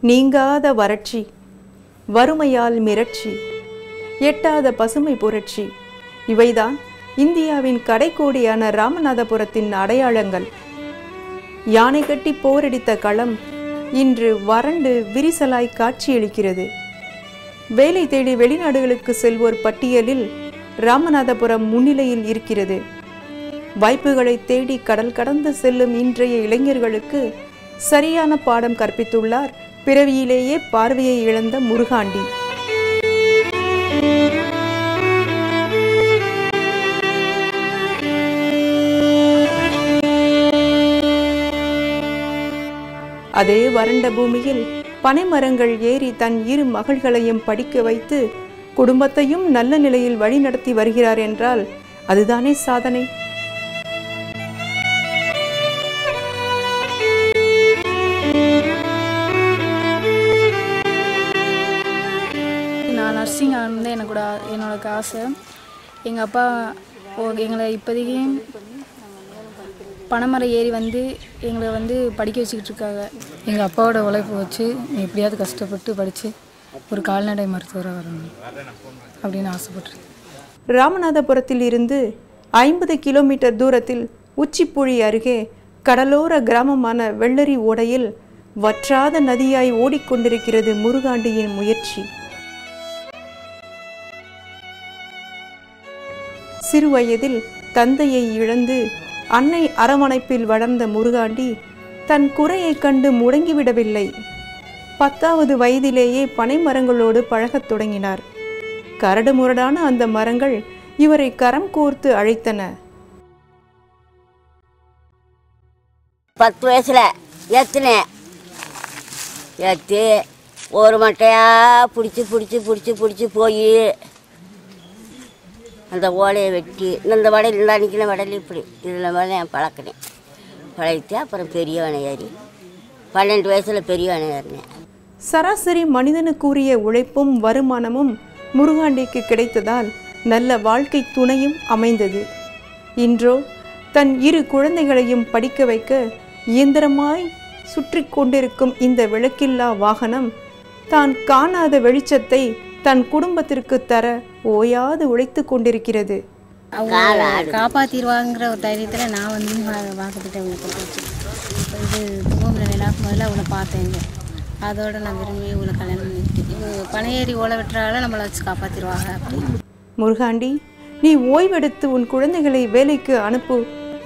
நீங்காத வறட்சி, வறுமையால் மிரட்சி, எட்டாத பசுமை புரட்சி, இவைதான் இந்தியாவின் கடைக்கோடியான ராமநாதபுரத்தின் அடையாளங்கள். யானை கட்டி போரடித்த களம் இன்று வறண்டு விரிசலாய் காட்சியளிக்கிறது. வேலை தேடி வெளிநாடுகளுக்கு செல்வோர் பட்டியலில் ராமநாதபுரம் முன்னிலையில் இருக்கிறது. வாய்ப்புகளை தேடி கடல் கடந்து செல்லும் இன்றைய இளைஞர்களுக்கு சரியான பாடம் கற்பித்துள்ளார் பிறவியிலேயே பார்வையை இழந்த முருகாண்டி. அதே வறண்ட பூமியில் பனைமரங்கள் ஏறி தன் இரு மகள்களையும் படிக்க வைத்து குடும்பத்தையும் நல்ல நிலையில் வழிநடத்தி வருகிறார் என்றால் அதுதானே சாதனை. நான் நர்சிங் ஆனது என்னோட ஆசை. எங்கள் அப்பா எங்களை இப்போதைக்கு பனைமரம் ஏறி எங்களை படிக்க வச்சுக்கிட்டு இருக்காங்க. எங்கள் அப்பாவோட உழைப்பு வச்சு எப்படியாவது கஷ்டப்பட்டு படித்து ஒரு கால்நடை மருத்துவராக வரணும் அப்படின்னு ஆசைப்பட்றேன். ராமநாதபுரத்தில் இருந்து 50 கிலோமீட்டர் தூரத்தில் உச்சிப்புழி அருகே கடலோர கிராமமான வெள்ளரி ஓடையில் வற்றாத நதியாய் ஓடிக்கொண்டிருக்கிறது முருகாண்டியின் முயற்சி. சிறுவயதில் தந்தையை இழந்து அன்னை அரவணைப்பில் வளர்ந்த முருகாண்டி தன் குறையை கண்டு முடங்கிவிடவில்லை. 10வது வயதிலேயே பனை மரங்களோடு பழகத் தொடங்கினார். கரடு முரடான அந்த மரங்கள் இவரை கரம் கோர்த்து அழைத்தன. 10 வயசுல ஏற்றி ஒரு மட்டையா பிடிச்சி போய் அந்த ஓலையை வெட்டி இந்த வடையில் இந்த அன்றைக்கின வடையில் இப்படி இதில் மேலே நான் பழக்கினேன். பழகிட்டு அப்புறம் பெரியவனை ஏறி 12 வயசில் பெரியவனை ஏறினேன். சராசரி மனிதனுக்குரிய உழைப்பும் வருமானமும் முருகாண்டிக்கு கிடைத்ததால் நல்ல வாழ்க்கை துணையும் அமைந்தது. இன்றோ தன் 2 குழந்தைகளையும் படிக்க வைக்க இயந்திரமாய் சுற்றி கொண்டிருக்கும் இந்த விளக்கில்லா வாகனம் தான் காணாத வெளிச்சத்தை தன் குடும்பத்திற்கு தர ஓயாது உழைத்து கொண்டிருக்கிறது. காப்பாற்றிடுவாங்கிற ஒரு தைரியத்தில் நான் வாக்கப்பட்டேன். இது தும்புல வேணாக்கு முதல்ல அவளை பார்த்தேங்க. அதோட நான் விரும்பி இவளை கல்யாணம் பண்ணிக்கிட்டேன். பனையேறி ஓலை வெட்டுறால நம்மளை வச்சு காப்பாற்றிடுவாங்க அப்படின்னு. முருகாண்டி, நீ ஓய்வெடுத்து உன் குழந்தைகளை வேலைக்கு அனுப்பு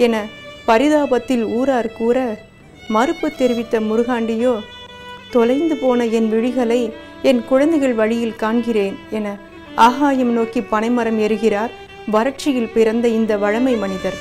என பரிதாபத்தில் ஊரார் கூற மறுப்பு தெரிவித்த முருகாண்டியோ, தொலைந்து போன என் விழிகளை என் குழந்தைகள் வழியில் காண்கிறேன் என ஆகாயம் நோக்கி பனைமரம் ஏறுகிறார் வறட்சியில் பிறந்த இந்த வளமை மனிதர்.